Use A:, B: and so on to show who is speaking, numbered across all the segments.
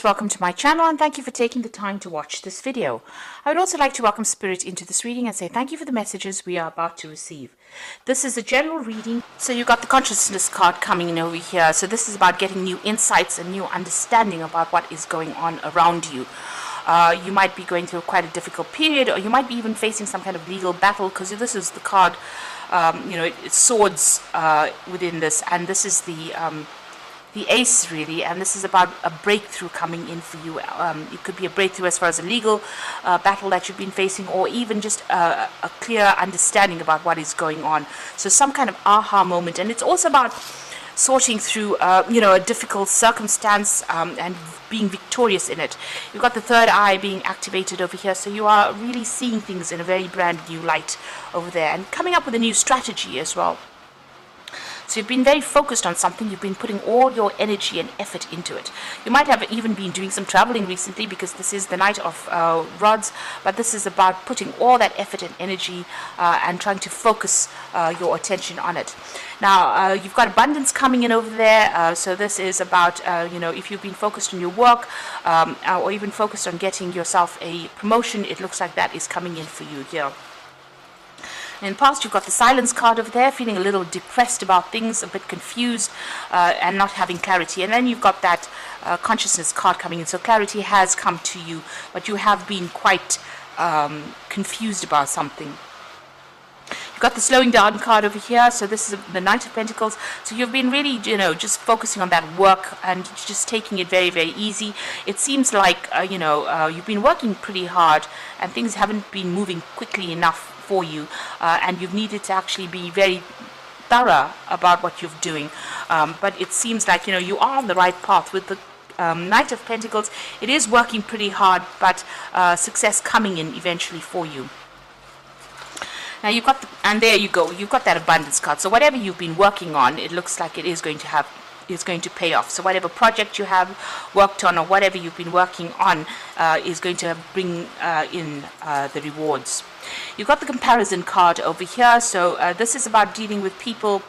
A: Welcome to my channel and thank you for taking the time to watch this video. I would also like to welcome Spirit into this reading and say thank you for the messages we are about to receive. This is a general reading, so you've got the consciousness card coming in over here. So this is about getting new insights and new understanding about what is going on around you. You might be going through quite a difficult period, or you might be even facing some kind of legal battle, because this is the card, it's swords within this, and this is the ace really, and this is about a breakthrough coming in for you. It could be a breakthrough as far as a legal battle that you've been facing, or even just a clear understanding about what is going on. So some kind of aha moment, and it's also about sorting through a difficult circumstance and being victorious in it. You've got the third eye being activated over here, so you are really seeing things in a very brand new light over there, and coming up with a new strategy as well. So you've been very focused on something, you've been putting all your energy and effort into it. You might have even been doing some traveling recently, because this is the Knight of Rods, but this is about putting all that effort and energy and trying to focus your attention on it. Now, you've got abundance coming in over there, so this is about, if you've been focused on your work or even focused on getting yourself a promotion, it looks like that is coming in for you here. In the past, you've got the silence card over there, feeling a little depressed about things, a bit confused, and not having clarity. And then you've got that consciousness card coming in. So clarity has come to you, but you have been quite confused about something. You've got the slowing down card over here. So this is the Knight of Pentacles. So you've been really, just focusing on that work and just taking it very, very easy. It seems like, you've been working pretty hard and things haven't been moving quickly enough for you, and you've needed to actually be very thorough about what you're doing, but it seems like you are on the right path with the Knight of Pentacles. It is working pretty hard, but success coming in eventually for you. Now you've got and there you go, you've got that abundance card. So whatever you've been working on, it looks like it is going to pay off. So whatever project you have worked on, or whatever you've been working on, is going to bring in the rewards. You've got the comparison card over here. So this is about dealing with people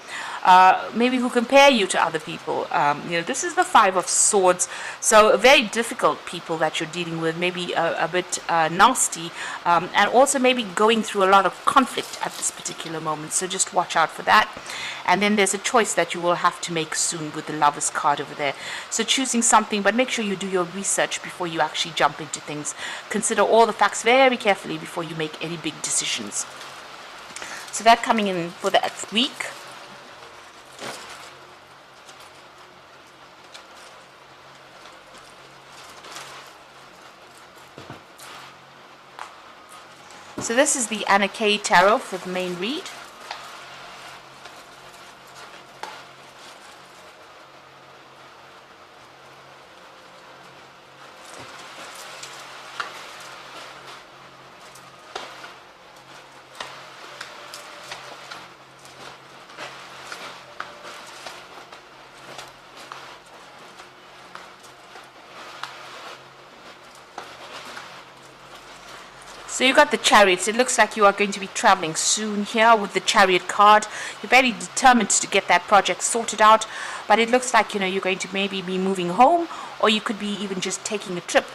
A: maybe who compare you to other people. This is the Five of Swords, so very difficult people that you're dealing with, maybe a bit nasty, and also maybe going through a lot of conflict at this particular moment, so just watch out for that. And then there's a choice that you will have to make soon with the Lovers card over there. So choosing something, but make sure you do your research before you actually jump into things. Consider all the facts very carefully before you make any big decisions. So that coming in for that week. So this is the Anna K Tarot for the main read. So you got the Chariots. It looks like you are going to be traveling soon here with the Chariot card. You're very determined to get that project sorted out, but it looks like you're going to maybe be moving home, or you could be even just taking a trip.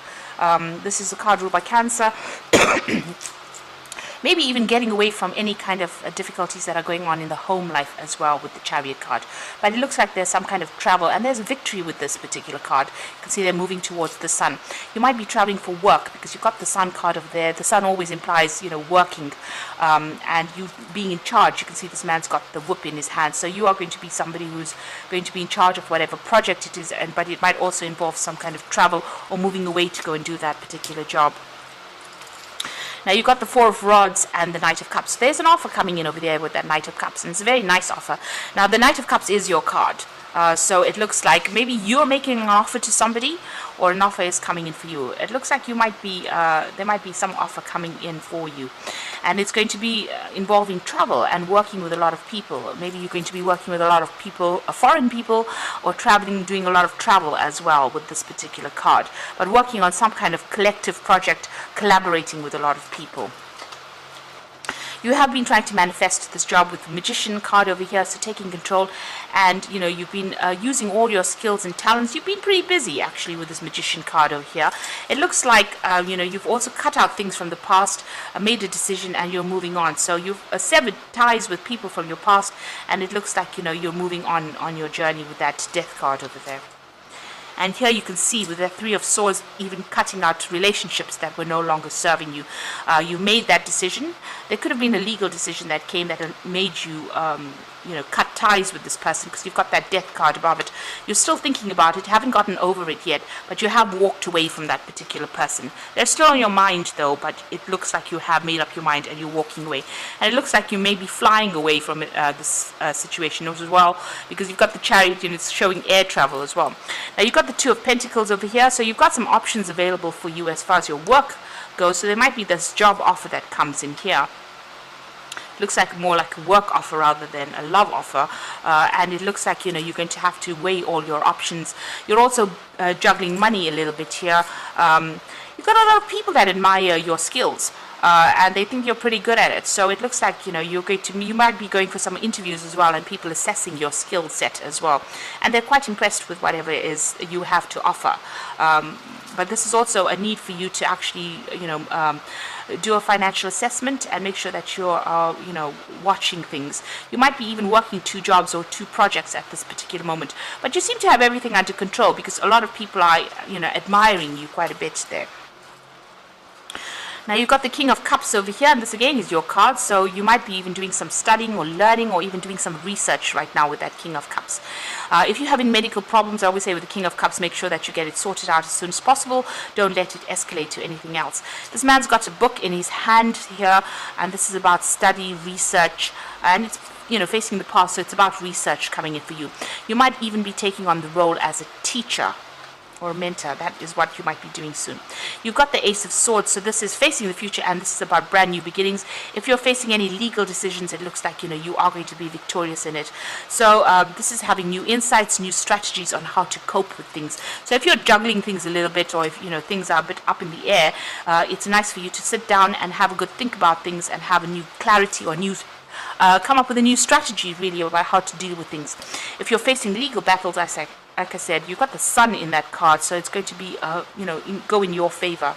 A: This is a card ruled by Cancer. Maybe even getting away from any kind of difficulties that are going on in the home life as well with the Chariot card. But it looks like there's some kind of travel, and there's a victory with this particular card. You can see they're moving towards the sun. You might be traveling for work, because you've got the Sun card over there. The sun always implies, working, and you being in charge. You can see this man's got the whip in his hand. So you are going to be somebody who's going to be in charge of whatever project it is, but it might also involve some kind of travel or moving away to go and do that particular job. Now you've got the Four of Rods and the Knight of Cups. There's an offer coming in over there with that Knight of Cups, and it's a very nice offer. Now the Knight of Cups is your card. So it looks like maybe you're making an offer to somebody, or an offer is coming in for you. It looks like you might be, there might be some offer coming in for you. And it's going to be involving travel and working with a lot of people. Maybe you're going to be working with a lot of people, foreign people, or traveling, doing a lot of travel as well with this particular card. But working on some kind of collective project, collaborating with a lot of people. You have been trying to manifest this job with the Magician card over here, so taking control, and you've been using all your skills and talents. You've been pretty busy actually with this Magician card over here. It looks like you've also cut out things from the past, made a decision, and you're moving on. So you've severed ties with people from your past, and it looks like you're moving on your journey with that Death card over there. And here you can see with the Three of Swords, even cutting out relationships that were no longer serving you. You made that decision. There could have been a legal decision that came that made you, cut ties with this person, because you've got that Death card above it. You're still thinking about it, haven't gotten over it yet, but you have walked away from that particular person. They're still on your mind though, but it looks like you have made up your mind and you're walking away. And it looks like you may be flying away from this situation as well, because you've got the Chariot and it's showing air travel as well. Now you've got the Two of Pentacles over here, so you've got some options available for you as far as your work goes. So there might be this job offer that comes in here. Looks like more like a work offer rather than a love offer, and it looks like you're going to have to weigh all your options. You're also juggling money a little bit here. You've got a lot of people that admire your skills, and they think you're pretty good at it. So it looks like you might be going for some interviews as well, and people assessing your skill set as well, and they're quite impressed with whatever it is you have to offer. But this is also a need for you to actually do a financial assessment and make sure that you're watching things. You might be even working 2 jobs or 2 projects at this particular moment, but you seem to have everything under control, because a lot of people are admiring you quite a bit there. Now you've got the King of Cups over here, and this again is your card, so you might be even doing some studying or learning or even doing some research right now with that King of Cups. If you're having medical problems, I always say with the King of Cups, make sure that you get it sorted out as soon as possible. Don't let it escalate to anything else. This man's got a book in his hand here, and this is about study, research, and it's facing the past, so it's about research coming in for you. You might even be taking on the role as a teacher or mentor. That is what you might be doing soon. You've got the Ace of Swords, so this is facing the future, and this is about brand new beginnings. If you're facing any legal decisions, it looks like you are going to be victorious in it. So this is having new insights, new strategies on how to cope with things. So if you're juggling things a little bit, or if things are a bit up in the air, it's nice for you to sit down and have a good think about things and have a new clarity or new come up with a new strategy really about how to deal with things. If you're facing legal battles, like I said, you've got the Sun in that card, so it's going to be go in your favor.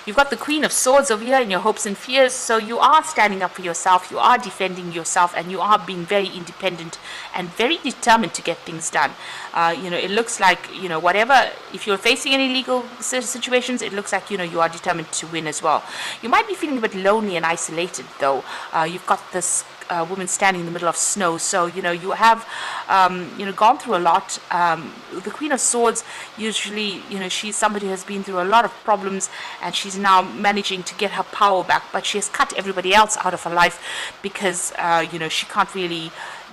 A: You've got the Queen of Swords over here in your hopes and fears, so you are standing up for yourself, you are defending yourself, and you are being very independent and very determined to get things done. It looks like, whatever, if you're facing any legal situations, it looks like, you are determined to win as well. You might be feeling a bit lonely and isolated, though. You've got this woman standing in the middle of snow, so you have gone through a lot. The Queen of Swords, usually she's somebody who has been through a lot of problems, and she's now managing to get her power back, but she has cut everybody else out of her life because she can't really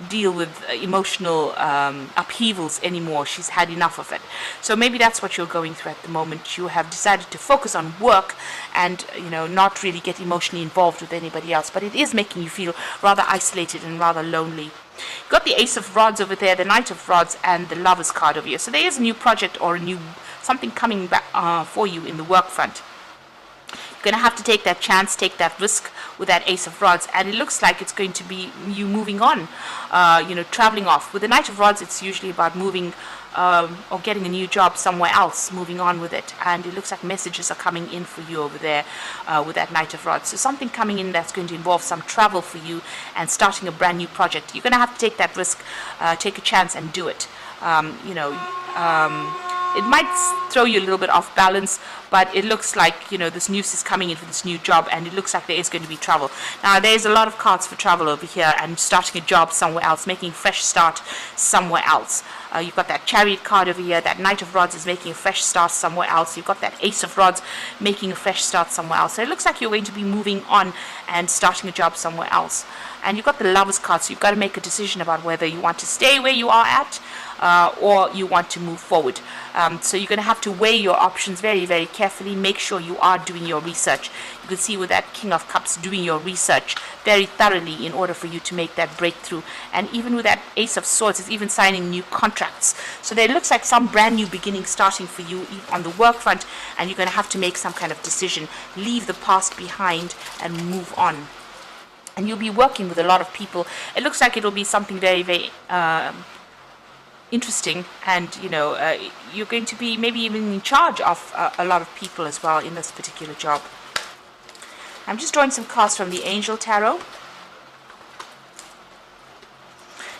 A: deal with emotional upheavals anymore. She's had enough of it. So maybe that's what you're going through at the moment. You have decided to focus on work and not really get emotionally involved with anybody else, but it is making you feel rather isolated and rather lonely. You've got the Ace of Rods over there, the Knight of Rods, and the Lover's card over here. So there is a new project or a new something coming back for you in the work front. You're going to have to take that chance, take that risk with that Ace of Rods, and it looks like it's going to be you moving on, traveling off. With the Knight of Rods, it's usually about moving or getting a new job somewhere else, moving on with it, and it looks like messages are coming in for you over there with that Knight of Rods. So something coming in that's going to involve some travel for you and starting a brand new project. You're going to have to take that risk, take a chance and do it. It might throw you a little bit off balance, but it looks like, this news is coming in for this new job, and it looks like there is going to be travel. Now, there's a lot of cards for travel over here and starting a job somewhere else, making a fresh start somewhere else. You've got that Chariot card over here. That Knight of Rods is making a fresh start somewhere else. You've got that Ace of Rods making a fresh start somewhere else. So it looks like you're going to be moving on and starting a job somewhere else. And you've got the Lover's card, so you've got to make a decision about whether you want to stay where you are at, or you want to move forward. So you're going to have to weigh your options very, very carefully. Make sure you are doing your research. You can see with that King of Cups, doing your research very thoroughly in order for you to make that breakthrough. And even with that Ace of Swords, it's even signing new contracts. So there looks like some brand new beginning starting for you on the work front, and you're going to have to make some kind of decision. Leave the past behind and move on. And you'll be working with a lot of people. It looks like it'll be something very, very interesting, and you're going to be maybe even in charge of a lot of people as well in this particular job. I'm just drawing some cards from the Angel Tarot.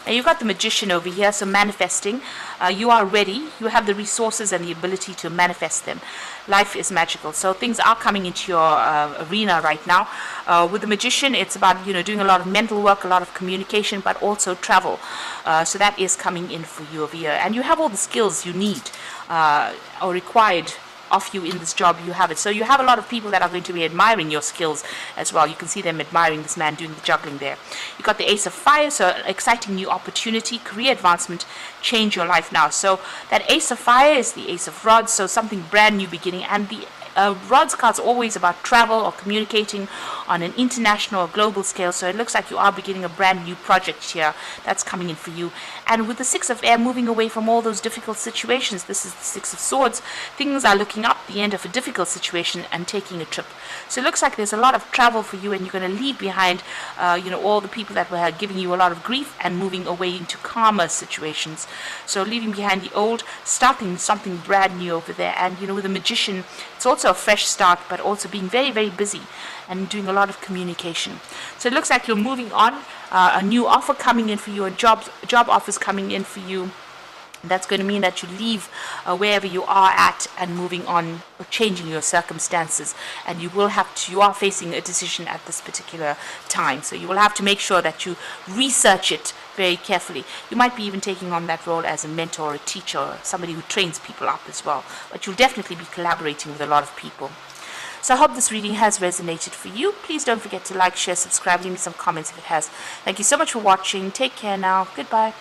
A: Now you've got the Magician over here, so manifesting. You are ready. You have the resources and the ability to manifest them. Life is magical, so things are coming into your arena right now. With the Magician, it's about doing a lot of mental work, a lot of communication, but also travel. So that is coming in for you over here, and you have all the skills you need or required of you in this job. You have it. So you have a lot of people that are going to be admiring your skills as well. You can see them admiring this man doing the juggling there. You got the Ace of Fire, so exciting new opportunity, career advancement, change your life now. So that Ace of Fire is the Ace of Rods, so something brand new beginning. And the Rods card's always about travel or communicating on an international or global scale, so it looks like you are beginning a brand new project here that's coming in for you. And with the Six of Air, moving away from all those difficult situations, this is the Six of Swords, things are looking up, the end of a difficult situation, and taking a trip. So it looks like there's a lot of travel for you, and you're going to leave behind all the people that were giving you a lot of grief, and moving away into calmer situations. So leaving behind the old, starting something brand new over there. And with the Magician, it's also a fresh start, but also being very, very busy and doing a lot of communication. So it looks like you're moving on, a new offer coming in for you, a job offers coming in for you. That's going to mean that you leave wherever you are at and moving on, or changing your circumstances. And you are facing a decision at this particular time. So you will have to make sure that you research it very carefully. You might be even taking on that role as a mentor or a teacher, or somebody who trains people up as well. But you'll definitely be collaborating with a lot of people. So I hope this reading has resonated for you. Please don't forget to like, share, subscribe, leave me some comments if it has. Thank you so much for watching. Take care now. Goodbye.